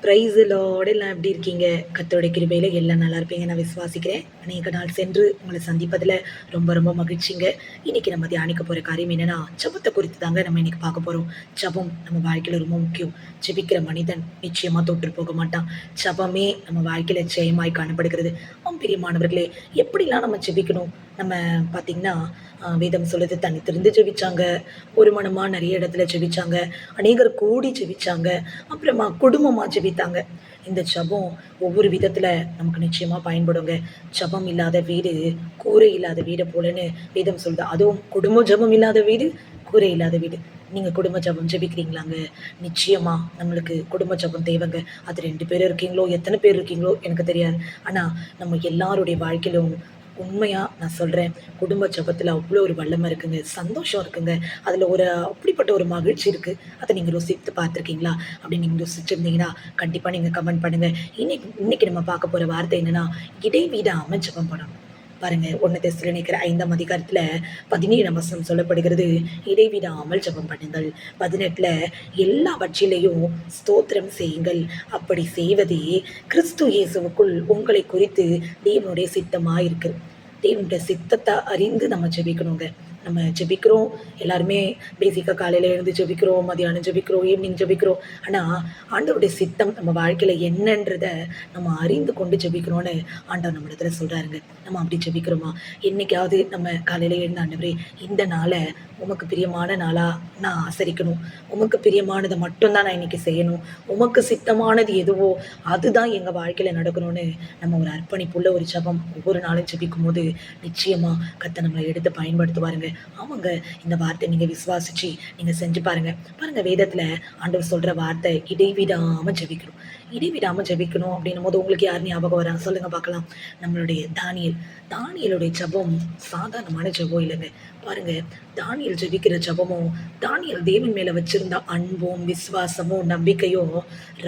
Price Lord. எல்லாம் எப்படி இருக்கீங்க? கர்த்தருடைய கிருபையில எல்லாம் நல்லா இருப்பீங்க நான் விசுவாசிக்கிறேன். அநேக நாள் சென்று உங்களை சந்திப்பதில் ரொம்ப ரொம்ப மகிழ்ச்சிங்க. இன்னைக்கு நம்ம தியானிக்க போகிற காரியம் என்னன்னா, ஜெபத்தை குறித்து தாங்க நம்ம இன்னைக்கு பார்க்க போகிறோம். ஜெபம் நம்ம வாழ்க்கையில் ரொம்ப முக்கியம். ஜெபிக்கிற மனிதன் நிச்சயமாக தோற்று போக மாட்டான். ஜெபமே நம்ம வாழ்க்கையில் ஜெயமாய் காணப்படுகிறது. பிரியமானவர்களே, எப்படிலாம் நம்ம ஜெபிக்கணும்? நம்ம பார்த்தீங்கன்னா வேதம் சொல்லுது, தனித்திருந்து ஜெபிச்சாங்க, ஒரு மனமாக நிறைய இடத்துல ஜெபிச்சாங்க, அநேகர் கூடி ஜெபிச்சாங்க, அப்புறமா குடும்பமாக ஜெபித்தாங்க. இந்த ஜெபம் ஒவ்வொரு விதத்தில் நமக்கு நிச்சயமாக பயன்படுங்க. ஜெபம் இல்லாத வீடு கூரை இல்லாத வீடு போலன்னு வேதம் சொல்லுது. அதுவும் குடும்ப ஜெபம் இல்லாத வீடு கூரை இல்லாத வீடு. நீங்கள் குடும்ப ஜெபம் ஜெபிக்கிறீங்களாங்க? நிச்சயமாக நம்மளுக்கு குடும்ப ஜெபம் தேவைங்க. அது 2 பேர் இருக்கீங்களோ, எத்தனை பேர் இருக்கீங்களோ எனக்கு தெரியாது. ஆனால் நம்ம எல்லாருடைய வாழ்க்கையிலும் உண்மையாக நான் சொல்கிறேன், குடும்ப ஜெபத்தில் அவ்வளோ ஒரு வல்லமை இருக்குங்க, சந்தோஷம் இருக்குங்க. அதில் ஒரு அப்படிப்பட்ட ஒரு மகிழ்ச்சி இருக்குது. அதை நீங்கள் ருசித்து பார்த்துருக்கீங்களா? அப்படி நீங்கள் ருசிச்சிருந்தீங்கன்னா கண்டிப்பாக நீங்கள் கமெண்ட் பண்ணுங்கள். இன்னைக்கு நம்ம பார்க்க போகிற வார்த்தை என்னென்னா, இடைவிடாமல் ஜெபம் பண்ணணும். பாருங்க, 1 தெசலோனிக்கர் 5ஆம் அதிகாரத்தில் 17ஆம் வசனம் சொல்லப்படுகிறது, இடைவிடாமல் ஜெபம் பண்ணுங்கள். 18ல் எல்லாவற்றிலையும் ஸ்தோத்திரம் செய்யுங்கள், அப்படி செய்வதே கிறிஸ்து இயேசுவுக்குள் உங்களை குறித்து தேவனுடைய சித்தமாக தேவனுடைய சித்தத்தை அறிந்து நம்ம ஜெபிக்கணுங்க. நம்ம ஜெபிக்கிறோம், எல்லாருமே பேசிக்காக காலையில் எழுந்து ஜெபிக்கிறோம், மதியானம் ஜெபிக்கிறோம், ஈவினிங் ஜெபிக்கிறோம். ஆனால் ஆண்டவருடைய சித்தம் நம்ம வாழ்க்கையில் என்னன்றதை நம்ம அறிந்து கொண்டு ஜெபிக்கணும்னு ஆண்டவர் நம்மளிடத்துல சொல்கிறாருங்க. நம்ம அப்படி ஜெபிக்கிறோமா? என்னைக்காவது நம்ம காலையில் எழுந்த, ஆண்டவரே இந்த நாளை உமக்கு பிரியமான நாளாக நான் ஆசரிக்கணும், உமக்கு பிரியமானதை மட்டும்தான் நான் இன்றைக்கி செய்யணும், உமக்கு சித்தமானது எதுவோ அதுதான் எங்கள் வாழ்க்கையில் நடக்கணும்னு நம்ம ஒரு அர்ப்பணிப்புள்ள ஒரு ஜெபம் ஒவ்வொரு நாளும் ஜெபிக்கும் போது நிச்சயமாக கர்த்தர் நம்மளை எடுத்து பயன்படுத்துவாருங்க. ஆமாங்க, இந்த வார்த்தை நீங்கள் விசுவாசிச்சு நீங்கள் செஞ்சு பாருங்கள். வேதத்தில் ஆண்டவர் சொல்கிற வார்த்தை இடைவிடாமல் ஜெபிக்கணும். இடைவிடாமல் ஜெபிக்கணும் அப்படின்னும் போது உங்களுக்கு யார் ஞாபகம் வராங்க சொல்லுங்கள் பார்க்கலாம். நம்மளுடைய தானியலுடைய ஜெபம் சாதாரணமான ஜெபம் இல்லைங்க. பாருங்க, தானியல் ஜெபிக்கிற ஜெபமும், தானியல் தேவன் மேலே வச்சிருந்த அன்பும் விசுவாசமும் நம்பிக்கையும்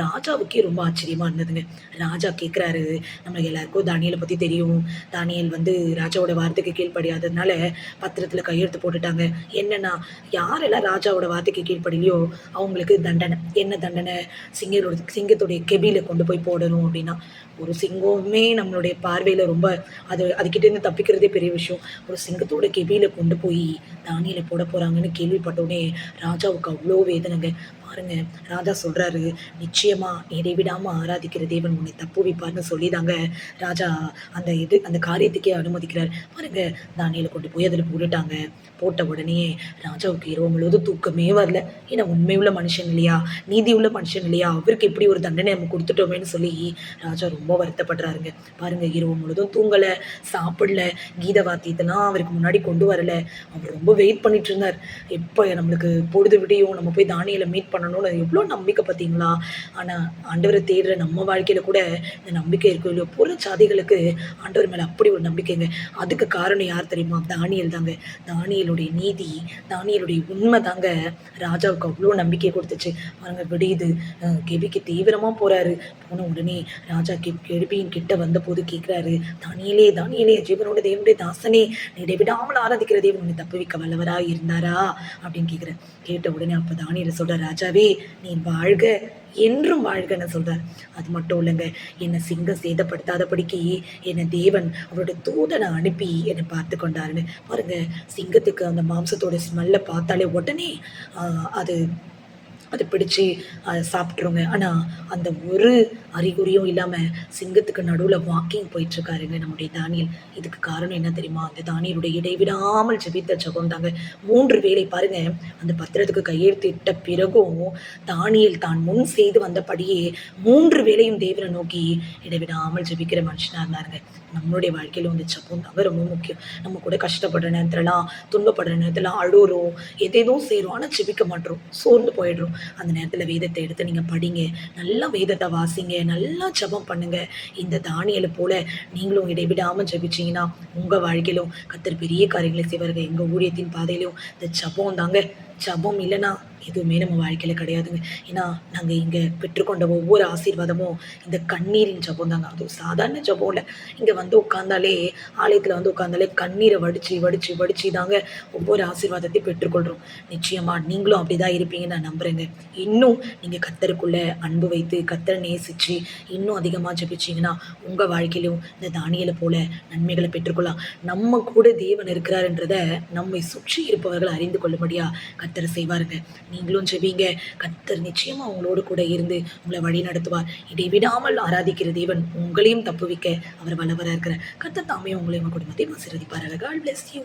ராஜாவுக்கே ரொம்ப ஆச்சரியமா இருந்ததுங்க. ராஜா கேட்குறாரு, நம்ம எல்லாருக்கும் தானியலை பற்றி தெரியும். தானியல் ராஜாவோட வார்த்தைக்கு கீழ்ப்படியாததுனால பத்திரத்தில் கையெழுத்து போட்டுட்டாங்க. என்னன்னா, யாரெல்லாம் ராஜாவோட வார்த்தைக்கு கீழ்ப்படிலையோ அவங்களுக்கு தண்டனை. என்ன தண்டனை? சிங்கத்துடைய கெபியில கொண்டு போய் போடணும் அப்படின்னா. ஒரு சிங்கமே நம்மளுடைய பார்வையில் ரொம்ப அதுக்கிட்டேருந்து தப்பிக்கிறதே பெரிய விஷயம். ஒரு சிங்கத்தோட கெபியில கொண்டு போய் தானியலை போட போகிறாங்கன்னு கேள்விப்பட்டோடனே ராஜாவுக்கு அவ்வளோ வேதனைங்க. பாருங்க, ராஜா சொல்கிறாரு, நிச்சயமா இடைவிடாமல் ஆராதிக்கிற தேவன் உன்னை தப்புவிப்பார்னு சொல்லிதாங்க ராஜா அந்த காரியத்துக்கே அனுமதிக்கிறார். பாருங்க, தானியலை கொண்டு போய் அதில் போட்ட உடனே ராஜாவுக்கு இரவு முழுவதும் தூக்கமே வரல. ஏன்னா உண்மை உள்ள மனுஷன் இல்லையா, நீதி உள்ள மனுஷன் இல்லையா, அவருக்கு எப்படி ஒரு தண்டனை நம்ம கொடுத்துட்டோமேன்னு சொல்லி ராஜா ரொம்ப வருத்தப்படுறாருங்க. பாருங்க, இரவு முழுவதும் தூங்கலை, சாப்பிடல, கீத வாத்தியத்தெல்லாம் அவருக்கு முன்னாடி கொண்டு வரல. அவர் ரொம்ப வெயிட் பண்ணிட்டு இருந்தார், எப்போ நம்மளுக்கு பொழுது விடியும், நம்ம போய் தானியலை மீட் பண்ணணும்னு. எவ்வளோ நம்பிக்கை பார்த்தீங்களா? ஆனால் ஆண்டவரை தேடுற நம்ம வாழ்க்கையில் கூட இந்த நம்பிக்கை இருக்கும் இல்லையோ, புற சாதிகளுக்கு ஆண்டவர் மேலே அப்படி ஒரு நம்பிக்கைங்க. அதுக்கு காரணம் யார் தெரியுமா? தானியல் தாங்க. தானியலுடைய நீதி, தானியலுடைய உண்மை தாங்க ராஜாவுக்கு அவ்வளோ நம்பிக்கை கொடுத்துச்சு. பாருங்க, விடியுது, கெபிக்கு தீவிரமாக போகிறாரு. போன உடனே ராஜா கெபியின் கிட்ட வந்த போது கேட்குறாரு, தானியலே ஜீவனோட தேவனுடைய தாசனே, நீ இடைவிடாமல் ஆராதிக்கிற தேவன் உன்னை தப்புவிக்க வல்லவராக இருந்தாரா அப்படின்னு கேட்ட உடனே அப்போ தானியல் சொல்ற, ராஜாவே நீர் வாழ்க, என்றும் வாழ்கன்னு சொல்றார். அது மட்டும் இல்லைங்க, என்னை சிங்கம் சேதப்படுத்தாதபடிக்கு என்னை தேவன் அவரோட தூதனை அனுப்பி என்னை பார்த்து கொண்டாருன்னு. பாருங்க, சிங்கத்துக்கு அந்த மாம்சத்தோட ஸ்மெல்லை பார்த்தாலே உடனே அதை பிடிச்சி சாப்பிட்ருங்க. ஆனால் அந்த ஒரு அறிகுறியும் இல்லாமல் சிங்கத்துக்கு நடுவில் வாக்கிங் போயிட்டுருக்காருங்க நம்முடைய தானியல். இதுக்கு காரணம் என்ன தெரியுமா? அந்த தானியலுடைய இடைவிடாமல் ஜெபித்த ஜெபம் தாங்க. 3 வேளை பாருங்க, அந்த பத்திரத்துக்கு கையெழுத்திட்ட பிறகும் தானியல் தான் முன் செய்து வந்தபடியே 3 வேளையும் தேவனை நோக்கி இடைவிடாமல் ஜெபிக்கிற மனுஷனாக இருந்தாருங்க. நம்மளுடைய வாழ்க்கையில் ஜெபம் தாங்க ரொம்ப முக்கியம். நம்ம கூட கஷ்டப்படுற நேரத்துலலாம், துன்பப்படுற நேரத்துலாம் அழுகிறோம், எதேதோ செய்கிறோம், ஆனால் ஜெபிக்க மாட்டோம், சோர்ந்து போயிடுறோம். அந்த நேரத்தில் வேதத்தை எடுத்து நீங்கள் படிங்க, நல்லா வேதத்தை வாசிங்க, நல்லா ஜெபம் பண்ணுங்க. இந்த தானியலை போல நீங்களும் இடைவிடாமல் ஜெபிச்சிங்கன்னா உங்கள் வாழ்க்கையிலும் கர்த்தர் பெரிய காரியங்களை செய்வார்கள். எங்கள் ஊழியத்தின் பாதையிலும் இந்த ஜெபம் தாங்க ஜெபம் இல்லைன்னா எதுவுமே நம்ம வாழ்க்கையில கிடையாதுங்க. ஏன்னா, நாங்க இங்க பெற்றுக்கொண்ட ஒவ்வொரு ஆசீர்வாதமும் இந்த கண்ணீரின் ஜெபம் தாங்க. அதுவும் சாதாரண ஜெபம் இல்ல. இங்க வந்து உட்கார்ந்தாலே ஆலயத்துல வந்து உட்கார்ந்தாலே கண்ணீர வடிச்சு, வடிச்சு, வடிச்சு தாங்க ஒவ்வொரு ஆசீர்வாதத்தையும் பெற்றுக்கொள்றோம். நிச்சயமா நீங்களும் அப்படிதான் இருப்பீங்கன்னு நான் நம்புறேங்க. இன்னும் நீங்க கர்த்தருக்குள்ள அன்பு வைத்து, கர்த்தர நேசிச்சு, இன்னும் அதிகமா ஜெபிச்சீங்கன்னா, உங்க வாழ்க்கையிலும் இந்த தானியேல போல நன்மைகள பெற்றுக்கொள்ளலாம். நம்ம கூட தேவன் இருக்கிறாருன்றத நம்மை சுற்றி இருப்பவர்கள் அறிந்து கொள்ளும்படியா கர்த்தர் செய்வாருங்க. நீங்களும் ஜெபிங்க. கர்த்தர் நிச்சயமா உங்களோடு கூட இருந்து உங்கள வழி நடத்துவார். இடைவிடாமல் ஆராதிக்கிற தேவன் உங்களையும் தப்புவிக்க அவர் வல்லவரா இருக்கிறார். கர்த்தர் தாமே உங்களையும் உங்க குடும்பத்தையும் ஆசீர்வதிப்பாராக. God bless you.